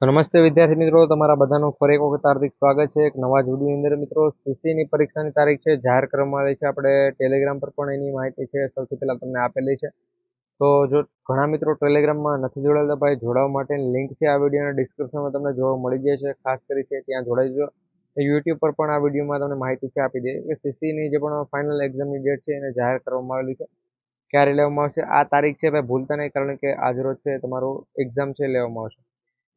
તો નમસ્તે વિદ્યાર્થી મિત્રો, તમારા બધાનું ફરી એક વખત હાર્દિક સ્વાગત છે એક નવા જ વિડીયોની અંદર. મિત્રો, સીસીની પરીક્ષાની તારીખ છે જાહેર કરવામાં આવી છે. આપણે ટેલિગ્રામ પર પણ એની માહિતી છે સૌથી પહેલા તમને આપેલી છે. તો જો ઘણા મિત્રો ટેલિગ્રામમાં નથી જોડાયેલા, ભાઈ જોડાવા માટેની લિંક છે આ વિડીયોના ડિસ્ક્રિપ્શનમાં તમને જોવા મળી જાય છે. ખાસ કરી છે ત્યાં જોડાઈ જજો. યુટ્યુબ પર પણ આ વિડીયોમાં તમને માહિતી છે આપી દે કે સીસીની જે પણ ફાઇનલ એક્ઝામની ડેટ છે એને જાહેર કરવામાં આવેલી છે. ક્યારે લેવામાં આવશે આ તારીખ છે ભાઈ ભૂલતા નહીં, કારણ કે આજ રોજ છે તમારું એક્ઝામ છે લેવામાં આવશે.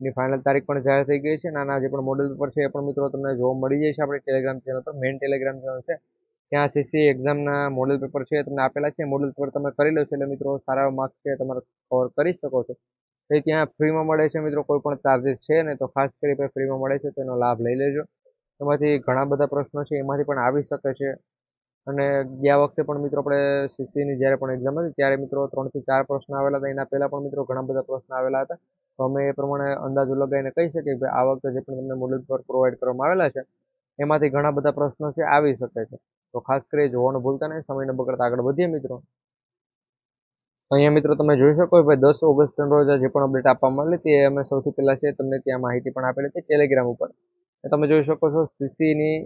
ની ફાઇનલ તારીખ પણ જાહેર થઈ ગઈ છે. નાના જે પણ મોડેલ પેપર છે એ પણ મિત્રો તમને જોવા મળી જાય છે આપણે ટેલિગ્રામ ચેનલ પર. મેઇન ટેલિગ્રામ ચેનલ છે ત્યાં સીસી એક્ઝામના મોડેલ પેપર છે તમને આપેલા છે. મોડેલ પેપર તમે કરી લો છો એટલે મિત્રો સારા માર્ક્સ છે તમારે કવર કરી શકો છો. એ ત્યાં ફ્રીમાં મળે છે મિત્રો, કોઈ પણ ચાર્જિસ છે ને, તો ખાસ કરી ફ્રીમાં મળે છે, તેનો લાભ લઈ લેજો. એમાંથી ઘણા બધા પ્રશ્નો છે એમાંથી પણ આવી શકે છે. અને ગયા વખતે પણ મિત્રો આપણે સીસીની જ્યારે પણ એક્ઝામ હતી ત્યારે મિત્રો 3 થી 4 પ્રશ્ન આવેલા હતા. એના પહેલા પણ મિત્રો ઘણા બધા પ્રશ્ન આવેલા હતા. તો અમે એ પ્રમાણે અંદાજો લગાવીને કહી શકીએ કે આ વખતે જે પણ તમને મોડેલ પર પ્રોવાઈડ કરવામાં આવેલા છે એમાંથી ઘણા બધા પ્રશ્નો છે આવી શકે છે. તો ખાસ કરી જોવાનું ભૂલતા નહીં. સમય ન બગાડતા આગળ વધીએ મિત્રો. અહીંયા મિત્રો તમે જોઈ શકો ભાઈ 10 ઓગસ્ટના રોજ જે પણ અપડેટ આપવામાં આવેલી તે અમે સૌથી પહેલા છે તમને ત્યાં માહિતી પણ આપેલી હતી ટેલિગ્રામ ઉપર. તમે જોઈ શકો છો સીસીની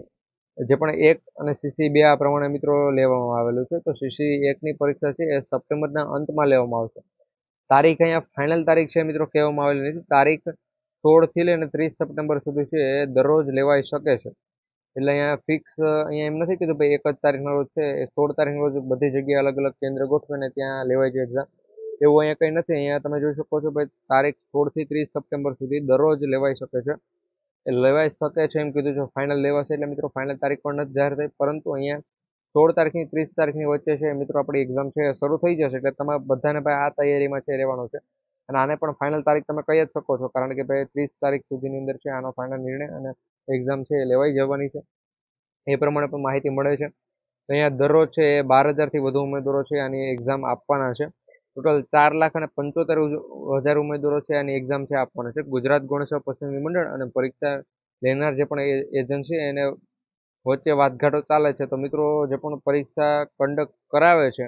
જે પણ 1 અને સીસી 2 આ પ્રમાણે મિત્રો લેવામાં આવેલું છે. તો સીસી 1ની પરીક્ષા છે એ સપ્ટેમ્બરના અંતમાં લેવામાં આવશે. તારીખ અહીંયા ફાઇનલ તારીખ છે મિત્રો કહેવામાં આવેલી નથી. તારીખ 16 થી લઈને 30 સપ્ટેમ્બર સુધી છે એ દરરોજ લેવાઈ શકે છે. એટલે અહીંયા ફિક્સ અહીંયા એમ નથી કીધું ભાઈ એક જ તારીખના રોજ છે એ 16 તારીખના રોજ બધી જગ્યાએ અલગ અલગ કેન્દ્ર ગોઠવીને ત્યાં લેવાય છે એક્ઝામ, એવું અહીંયા કંઈ નથી. અહીંયા તમે જોઈ શકો છો ભાઈ તારીખ 16 થી 30 સપ્ટેમ્બર સુધી દરરોજ લેવાઈ શકે છે. એ લેવાઈ શકે છે એમ કીધું છે. ફાઇનલ લેવાશે એટલે મિત્રો ફાઇનલ તારીખ પણ નથી જાહેર થઈ, પરંતુ અહીંયા 16 તારીખની 30 તારીખની વચ્ચે છે મિત્રો આપણી એક્ઝામ છે શરૂ થઈ જશે. એટલે તમે બધાને ભાઈ આ તૈયારીમાં છે રહેવાનું છે. અને આને પણ ફાઇનલ તારીખ તમે કહી જ શકો છો, કારણ કે ભાઈ 30 તારીખ સુધીની અંદર છે આનો ફાઇનલ નિર્ણય અને એક્ઝામ છે એ લેવાઈ જવાની છે. એ પ્રમાણે પણ માહિતી મળે છે. તો અહીંયા દરરોજ છે એ 12,000થી વધુ ઉમેદવારો છે આની એક્ઝામ આપવાના છે. ટોટલ 4,75,000 ઉમેદવારો છે આની એક્ઝામ છે આપવાના છે. ગુજરાત ગૌણસેવા પસંદગી મંડળ અને પરીક્ષા લેનાર જે પણ એજન્સી એને વચ્ચે વાતઘાટો ચાલે છે. તો મિત્રો જે પણ પરીક્ષા કંડક્ટ કરાવે છે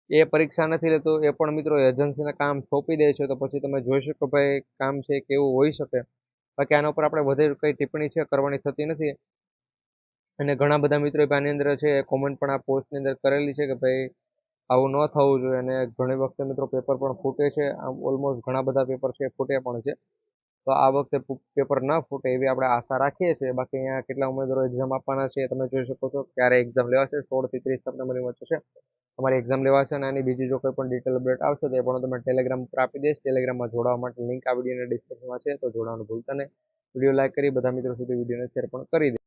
એ પરીક્ષા નથી લેતો, એ પણ મિત્રો એજન્સીને કામ સોંપી દે છે. તો પછી તમે જોઈ શકો ભાઈ કામ છે કેવું હોઈ શકે. બાકી આના ઉપર આપણે વધુ કંઈ ટિપ્પણી છે કરવાની થતી નથી. અને ઘણા બધા મિત્રોએ આની અંદર છે કોમેન્ટ પણ આ પોસ્ટની અંદર કરેલી છે કે ભાઈ આવું ન થવું જોઈએ. અને ઘણી વખતે મિત્રો પેપર પણ ફૂટે છે. આમ ઓલમોસ્ટ ઘણા બધા પેપર છે ફૂટ્યા પણ છે. તો આ વખતે પેપર ન ફૂટે એવી આપણે આશા રાખીએ છીએ. બાકી અહીંયા કેટલા ઉમેદવારો એક્ઝામ આપવાના છે તમે જોઈ શકો છો. ક્યારે એક્ઝામ લેવાશે 16 થી 30 સપ્ટેમ્બરની વચ્ચે છે તમારી એક્ઝામ લેવાશે. અને આની બીજી જો કોઈ પણ ડિટેલ અપડેટ આવશે તો એ પણ તમે ટેલિગ્રામ પર આપી દઈશ. ટેલિગ્રામમાં જોડાવા માટે લિંક આ વિડીયોના ડિસ્ક્રિપ્શનમાં છે, તો જોડાવાનું ભૂલતા નહીં. વિડીયો લાઈક કરી બધા મિત્રો સુધી વિડીયોને શેર પણ કરી દે.